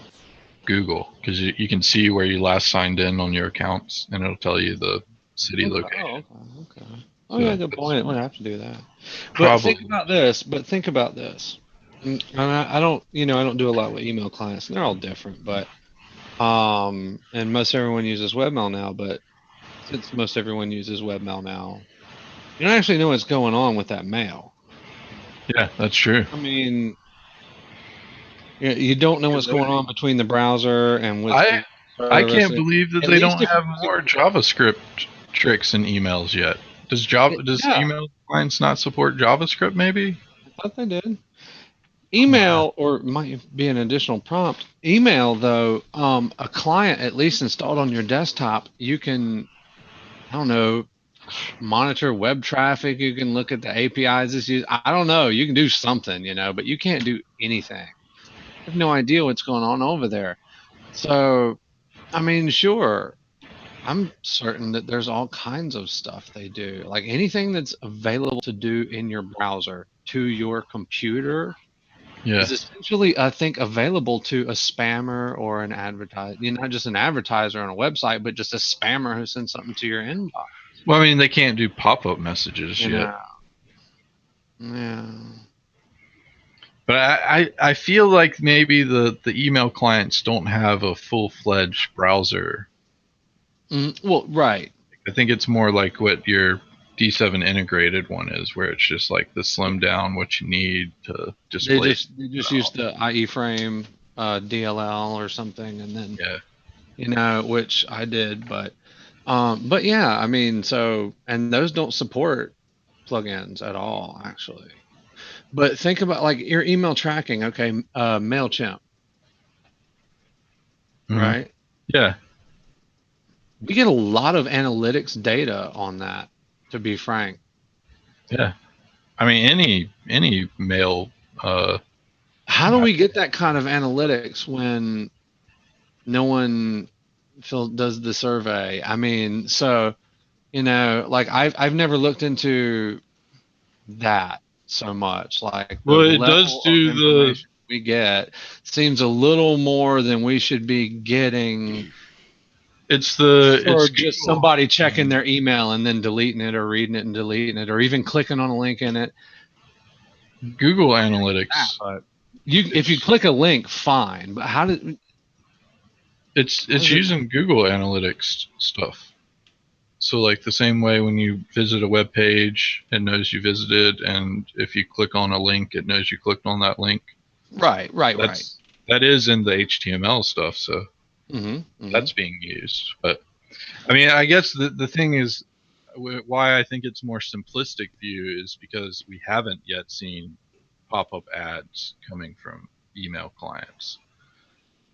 Google, because you can see where you last signed in on your accounts, and it'll tell you the city location. Okay. Oh, yeah, good point. It would have to do that. Probably. But think about this. And I don't do a lot with email clients, and they're all different. But and most everyone uses webmail now. But since most everyone uses webmail now, you don't actually know what's going on with that mail. Yeah, that's true. I mean, you don't know what's going on between the browser and with. I can't believe that they don't have more JavaScript tricks in emails yet. Does email clients not support JavaScript? Maybe. I thought they did. Email, or might be an additional prompt. Email, though, a client at least installed on your desktop, you can, I don't know, monitor web traffic. You can look at the APIs it's used. I don't know. You can do something, but you can't do anything. You have no idea what's going on over there. So, I mean, sure, I'm certain that there's all kinds of stuff they do. Like anything that's available to do in your browser to your computer. Yeah. Is essentially, I think, available to a spammer or an advertiser. Not just an advertiser on a website, but just a spammer who sends something to your inbox. Well, I mean, they can't do pop-up messages yet. Yeah. But I feel like maybe the email clients don't have a full-fledged browser. Well, right. I think it's more like what your D7 integrated one is, where it's just like the slim down what you need to display. They just use the IE frame DLL or something, and then which I did, but yeah, I mean, so and those don't support plugins at all, actually. But think about like your email tracking. Okay, Mailchimp, right? Yeah. We get a lot of analytics data on that, to be frank. Yeah. I mean, any mail. How do we get that kind of analytics when no one does the survey? I mean, so like I've never looked into that so much. Like the Well, it level does of do information we get seems a little more than we should be getting. It's just Google. somebody checking their email and then deleting it or reading it and deleting it or even clicking on a link in it. Google Analytics. But if you click a link, fine. But how did it's using Google Analytics stuff. So like the same way when you visit a web page, it knows you visited, and if you click on a link, it knows you clicked on that link. Right. That is in the HTML stuff, so that's being used. But I mean, I guess the thing is why I think it's more simplistic view is because we haven't yet seen pop-up ads coming from email clients.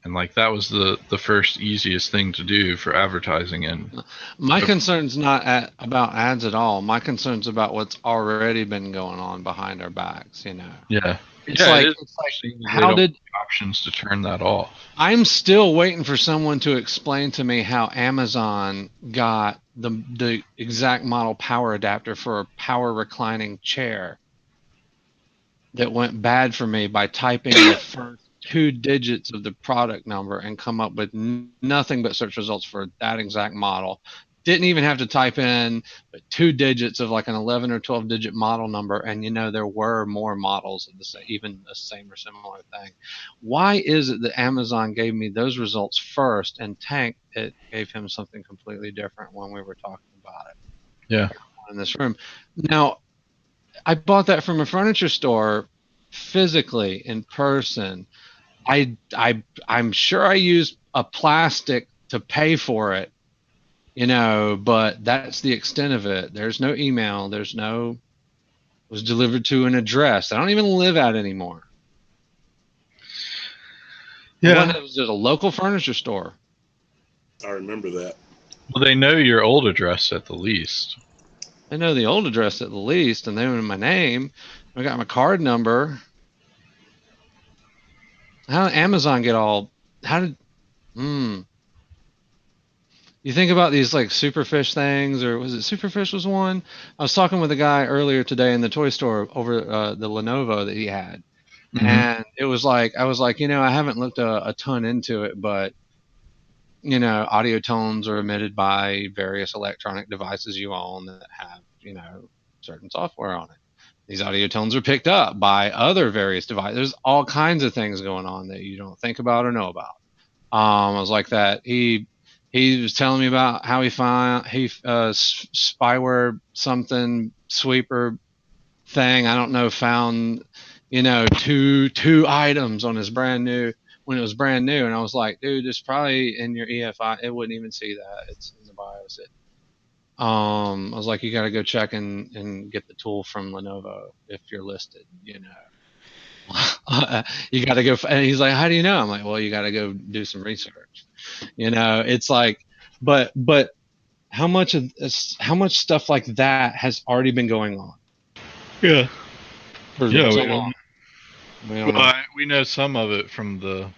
And like that was the first easiest thing to do for advertising. And my concern's not about ads at all. My concern's about what's already been going on behind our backs. Yeah, it's like how did options to turn that off? I'm still waiting for someone to explain to me how Amazon got the exact model power adapter for a power reclining chair that went bad for me by typing the first 2 digits of the product number and come up with nothing but search results for that exact model. Didn't even have to type in but 2 digits of like an 11 or 12 digit model number, and there were more models of even the same or similar thing. Why is it that Amazon gave me those results first, and Tank it gave him something completely different when we were talking about it? Yeah, in this room. Now, I bought that from a furniture store physically in person. I'm sure I used a plastic to pay for it, but that's the extent of it. There's no email. It was delivered to an address I don't even live at anymore. Yeah. It was at a local furniture store. I remember that. Well, they know your old address at the least. They know the old address at the least, and they know my name. I got my card number. How did Amazon get all? How did? You think about these like Superfish things, or was it Superfish was one? I was talking with a guy earlier today in the toy store over the Lenovo that he had, and it was like I was like, I haven't looked a ton into it, but audio tones are emitted by various electronic devices you own that have certain software on it. These audio tones are picked up by other various devices. There's all kinds of things going on that you don't think about or know about. I was like that. He was telling me about how he found spyware something sweeper thing. I don't know. Found two items on his brand new when it was brand new, and I was like, dude, it's probably in your EFI. It wouldn't even see that. It's in the BIOS. I was like, you got to go check and get the tool from Lenovo if you're listed. You got to go. And he's like, how do you know? I'm like, well, you got to go do some research. It's like, but how much stuff like that has already been going on? Yeah. For so long. We know some of it from the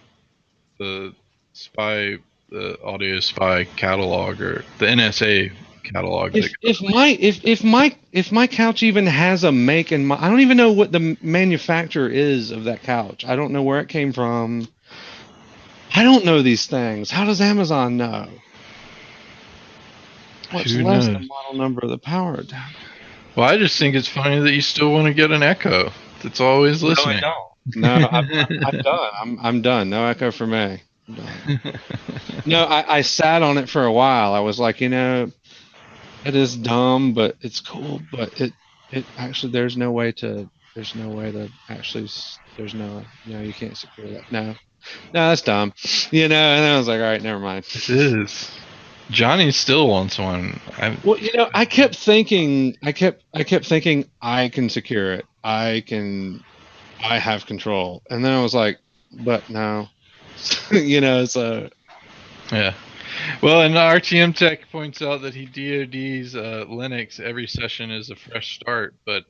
audio spy catalog or the NSA catalog. If my couch even has a make and I don't even know what the manufacturer is of that couch. I don't know where it came from. I don't know these things. How does Amazon know? What's less the model number of the power adapter? Well, I just think it's funny that you still want to get an Echo that's always No, I listening. don't. No, I'm done. I'm done. No echo for me. I'm done. No, I sat on it for a while. I was like, it is dumb, but it's cool. But it actually, there's no way to actually, there's no, you can't secure that. No, that's dumb. And then I was like, all right, never mind. It is. Johnny still wants one. Well, I kept thinking, I kept thinking I can secure it. I have control. And then I was like, but no, so. Yeah. Well, and RTM Tech points out that he DoDs Linux every session is a fresh start, but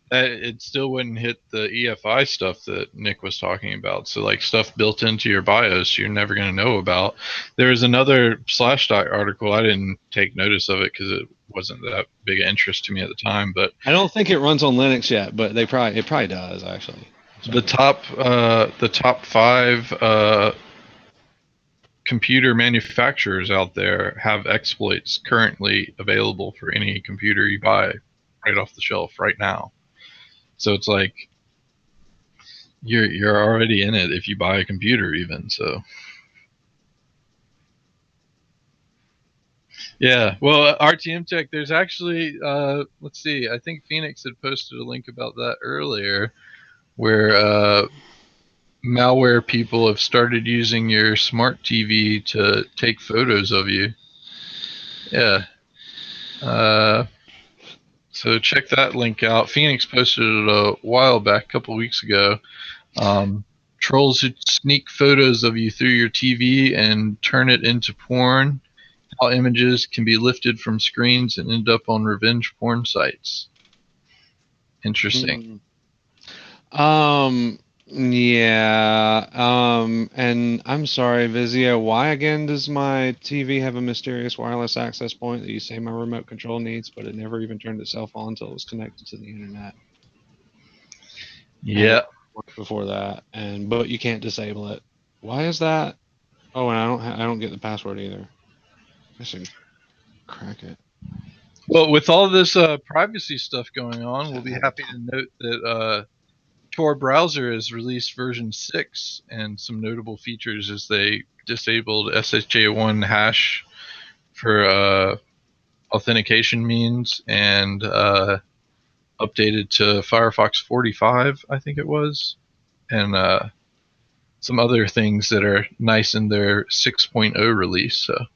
it still wouldn't hit the EFI stuff that Nick was talking about. So, like, stuff built into your BIOS you're never going to know about. There was another Slashdot article. I didn't take notice of it because it wasn't that big of interest to me at the time. But I don't think it runs on Linux yet, but it probably does actually. the top 5 computer manufacturers out there have exploits currently available for any computer you buy right off the shelf right now. So it's like you're already in it if you buy a computer even. So yeah, well, RTM Tech, there's actually let's see, I think Phoenix had posted a link about that earlier, where malware people have started using your smart TV to take photos of you. Yeah. So check that link out. Phoenix posted it a while back, a couple weeks ago. Trolls who sneak photos of you through your TV and turn it into porn. How images can be lifted from screens and end up on revenge porn sites. Interesting. Yeah. And I'm sorry, Vizio. Why again does my TV have a mysterious wireless access point that you say my remote control needs, but it never even turned itself on until it was connected to the internet? Yeah. Before that, but you can't disable it. Why is that? Oh, and I don't get the password either. I should crack it. Well, with all this privacy stuff going on, we'll be happy to note that Tor browser has released version 6, and some notable features is they disabled SSJ1 hash for authentication means, and updated to Firefox 45, I think it was, and some other things that are nice in their 6.0 release. So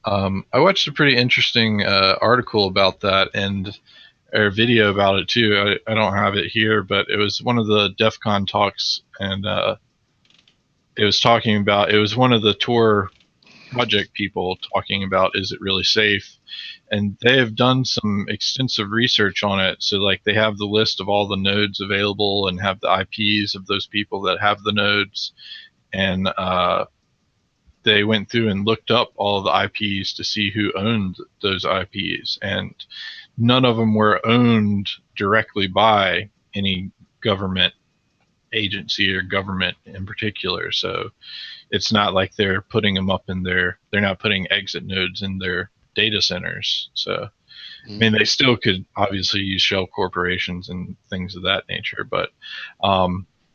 I watched a pretty interesting article about that, and or video about it too. I don't have it here, but it was one of the DEF CON talks, and it was talking about, it was one of the Tor project people talking about, is it really safe? And they have done some extensive research on it. So like they have the list of all the nodes available and have the IPs of those people that have the nodes. And they went through and looked up all of the IPs to see who owned those IPs. And none of them were owned directly by any government agency or government in particular. So it's not like they're putting them up in they're not putting exit nodes in their data centers. So, I mean, they still could obviously use shell corporations and things of that nature, but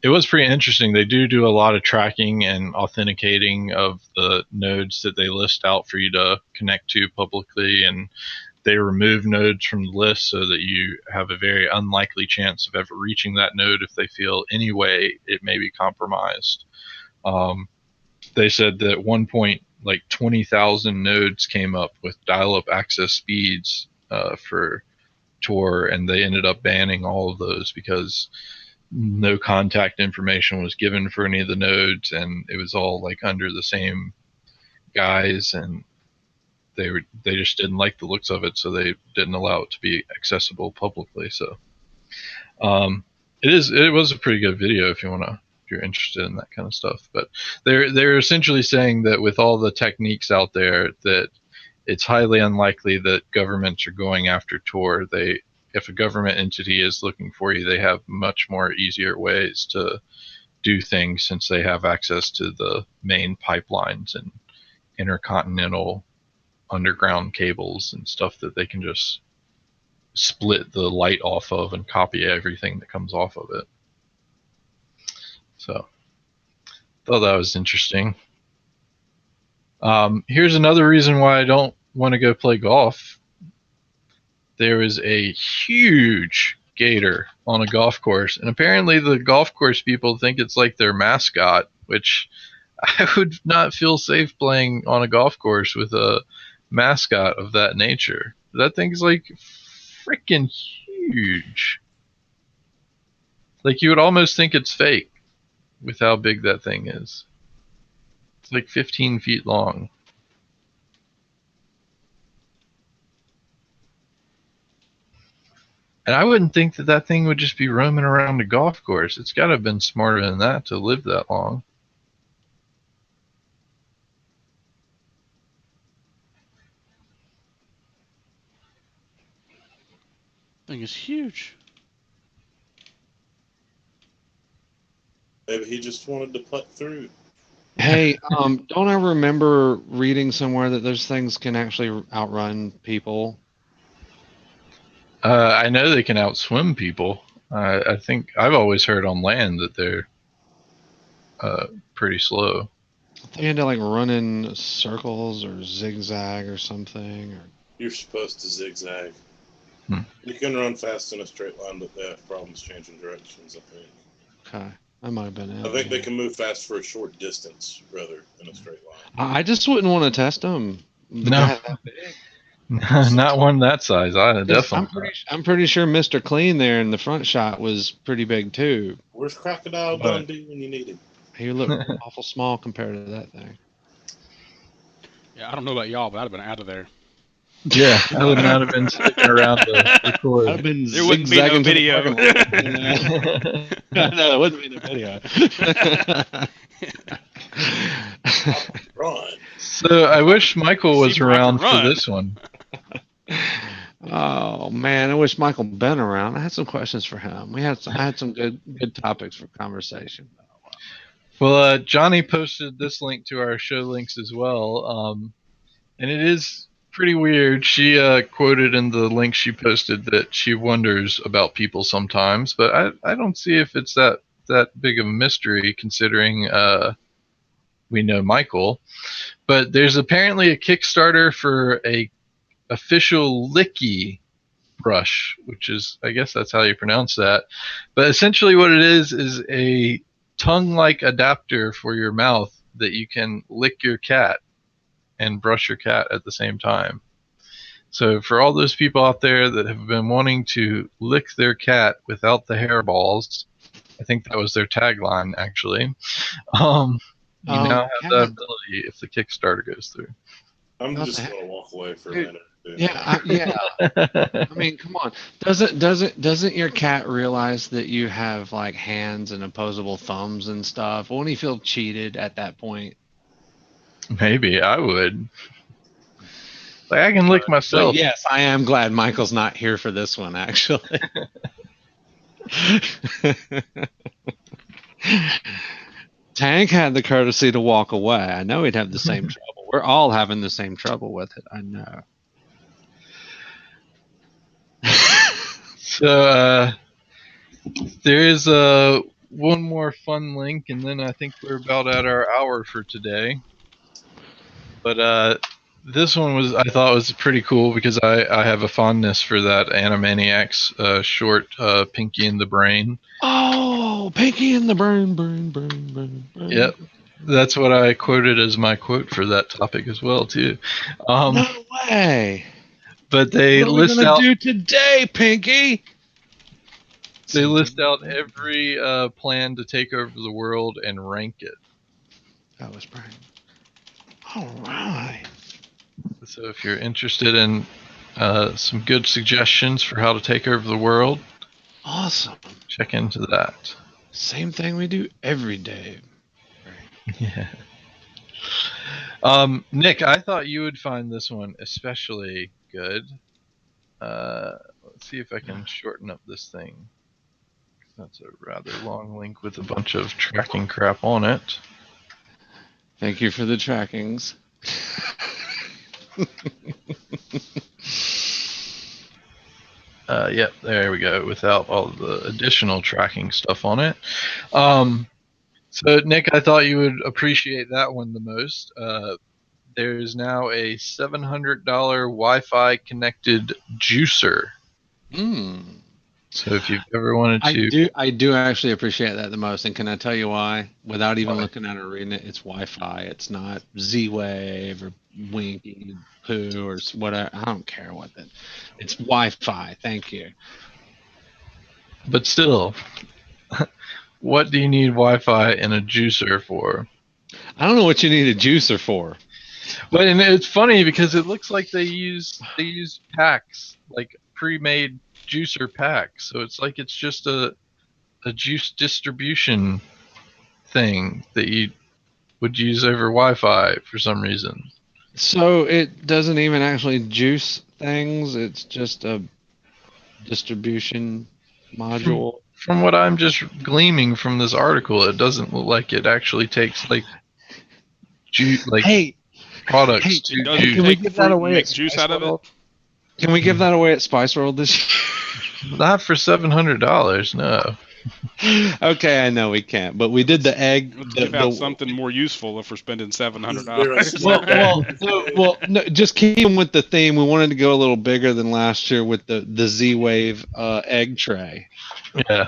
it was pretty interesting. They do a lot of tracking and authenticating of the nodes that they list out for you to connect to publicly, and they remove nodes from the list so that you have a very unlikely chance of ever reaching that node if they feel any way it may be compromised. They said that at one point, like 20,000 nodes came up with dial-up access speeds for Tor, and they ended up banning all of those because no contact information was given for any of the nodes, and it was all like under the same guise, and they just didn't like the looks of it, so they didn't allow it to be accessible publicly. So it was a pretty good video if you're interested in that kind of stuff. But they're essentially saying that with all the techniques out there, that it's highly unlikely that governments are going after Tor. If a government entity is looking for you, they have much more easier ways to do things, since they have access to the main pipelines and intercontinental underground cables and stuff that they can just split the light off of and copy everything that comes off of it. So, thought that was interesting. Here's another reason why I don't want to go play golf. There is a huge gator on a golf course, and apparently the golf course people think it's like their mascot, which I would not feel safe playing on a golf course with a mascot of that nature. That thing's like freaking huge. Like you would almost think it's fake with how big that thing is. It's like 15 feet long. And I wouldn't think that that thing would just be roaming around a golf course. It's got to have been smarter than that to live that long. Thing is huge. Maybe he just wanted to putt through. Hey, don't I remember reading somewhere that those things can actually outrun people? I know they can outswim people. I think I've always heard on land that they're pretty slow. They had to like run in circles or zigzag or something. Or... You're supposed to zigzag. Hmm. You can run fast in a straight line, but they have problems changing directions, I think. Okay, that might have been it. I think they can move fast for a short distance rather than a straight line. I just wouldn't want to test them. No. Not one that size. I'm pretty sure Mr. Clean there in the front shot was pretty big too. Where's Crocodile Dundee when you need him? He looked awful small compared to that thing. Yeah, I don't know about y'all, but I'd have been out of there. Yeah, I would not have been sticking around to record. I'd have been There wouldn't be no video. No, it wouldn't be no video. Run. So I wish Michael was See if I can around for run. this one. Oh man, I wish Michael been around. I had some questions for him. I had some good topics for conversation. Well, Johnny posted this link to our show links as well, and it is pretty weird. She quoted in the link she posted that she wonders about people sometimes, but I don't see if it's that big of a mystery considering we know Michael. But there's apparently a Kickstarter for a official Licky brush, which is, I guess that's how you pronounce that. But essentially what it is a tongue-like adapter for your mouth that you can lick your cat and brush your cat at the same time. So for all those people out there that have been wanting to lick their cat without the hairballs, I think that was their tagline actually. You now have that ability if the Kickstarter goes through. I'm just gonna walk away for a minute. Yeah, I mean, come on. Doesn't your cat realize that you have like hands and opposable thumbs and stuff? Won't he feel cheated at that point? Maybe I would. Like I can lick myself. But yes, I am glad Michael's not here for this one. Actually. Tank had the courtesy to walk away. I know he'd have the same trouble. We're all having the same trouble with it. I know. So there is one more fun link, and then I think we're about at our hour for today. But this one I thought was pretty cool because I have a fondness for that Animaniacs short, Pinky and the Brain. Oh, Pinky and the Brain. Yep. That's what I quoted as my quote for that topic as well, too. No way. But they what are we gonna do today, Pinky? They list out every plan to take over the world and rank it. That was Brian. All right. So if you're interested in some good suggestions for how to take over the world, awesome. Check into that. Same thing we do every day. Yeah. Nick, I thought you would find this one especially good. Let's see if I can shorten up this thing. That's a rather long link with a bunch of tracking crap on it. Thank you for the trackings. Yep, there we go, without all the additional tracking stuff on it. So, Nick, I thought you would appreciate that one the most. There's now a $700 Wi-Fi connected juicer. So if you've ever wanted to... I do actually appreciate that the most, and can I tell you why? Without even looking at it or reading it, it's Wi-Fi. It's not Z-Wave or Winky Poo or whatever. I don't care what that. It's Wi-Fi. Thank you. But still, what do you need Wi-Fi in a juicer for? I don't know what you need a juicer for. But and it's funny because it looks like they use packs, like pre-made juicer packs. So it's like it's just a juice distribution thing that you would use over Wi-Fi for some reason. So it doesn't even actually juice things. It's just a distribution module. From what I'm just gleaming from this article, it doesn't look like it actually takes like products to juice. Can we give that away at juice Spice out of World? it? Can we give that away at Spice World this year? Not for $700, no. Okay, I know we can't, but we did the egg. Let's give out something more useful if we're spending $700. Well, no, just keep them with the theme. We wanted to go a little bigger than last year with the Z-Wave egg tray. Yeah.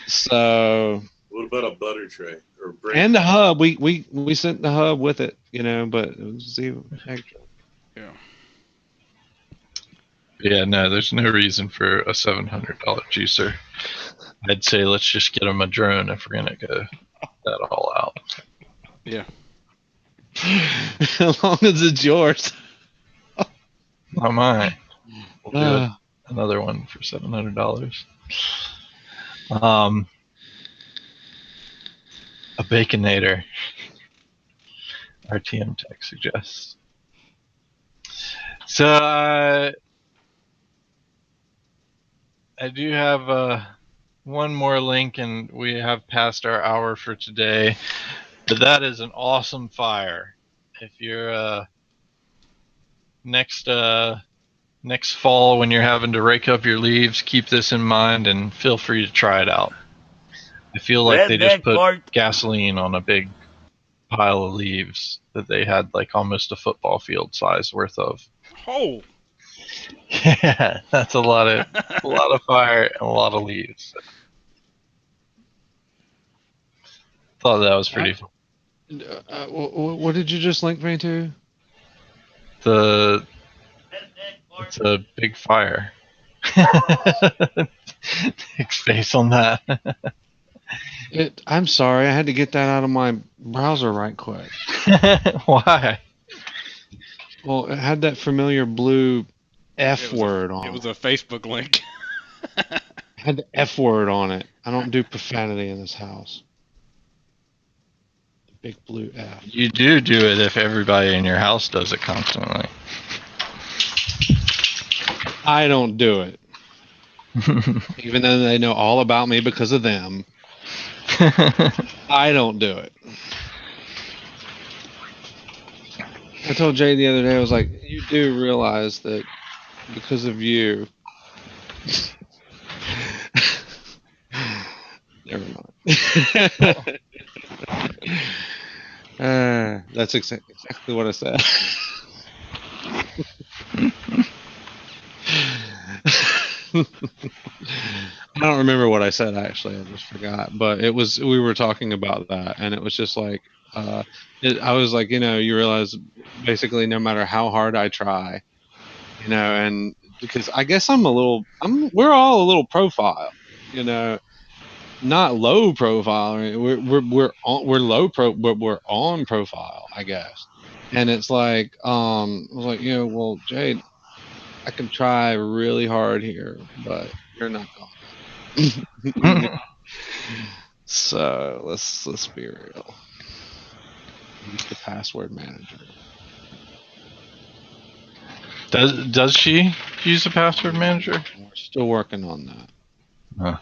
So. What about a butter tray or bread? And the hub? We sent the hub with it, but it was Z-Wave egg tray. Yeah. Yeah, no, there's no reason for a $700 juicer. I'd say let's just get them a drone if we're gonna go that all out. Yeah. As long as it's yours. Not mine. We'll do another one for $700. A Baconator. RTM Tech suggests. So I do have one more link, and we have passed our hour for today. But that is an awesome fire. If you're next fall when you're having to rake up your leaves, keep this in mind and feel free to try it out. I feel like they just put gasoline on a big pile of leaves that they had like almost a football field size worth of. Oh. Yeah, that's a lot of fire and a lot of leaves. Thought that was pretty fun. What did you just link me to? It's a big fire. Nick's face on that. I'm sorry, I had to get that out of my browser right quick. Why? Well, it had that familiar blue F word on it. It was a Facebook link. It had the F word on it. I don't do profanity in this house. The big blue F. You do it if everybody in your house does it constantly. I don't do it. Even though they know all about me because of them. I don't do it. I told Jay the other day, I was like, you do realize that because of you. Never mind. That's exactly what I said. I don't remember what I said actually. I just forgot. But we were talking about that, and it was just like, I was like, you realize basically no matter how hard I try, and because I guess we're all a little profile, not low profile. I mean, we're low pro, but we're on profile, I guess. And it's like, I was like, well, Jade, I can try really hard here, but you're not going. So let's be real. Use the password manager. Does she use a password manager? We're still working on that. Huh.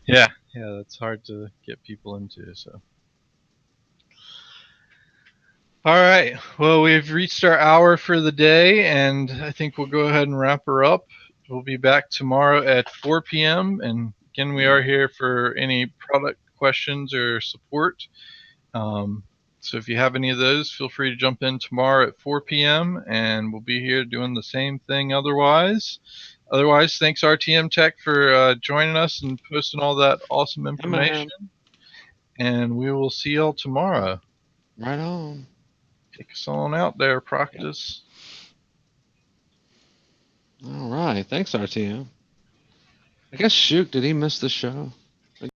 Yeah, that's hard to get people into. So. All right. Well, we've reached our hour for the day, and I think we'll go ahead and wrap her up. we'll be back tomorrow at 4 p.m. And again, we are here for any product questions or support. So if you have any of those, feel free to jump in tomorrow at 4 p.m. and we'll be here doing the same thing otherwise. Otherwise, thanks RTM Tech for joining us and posting all that awesome information. And we will see y'all tomorrow. Right on. Take us on out there, Proctus. All right. Thanks, RTM. I guess Shoot, did he miss the show?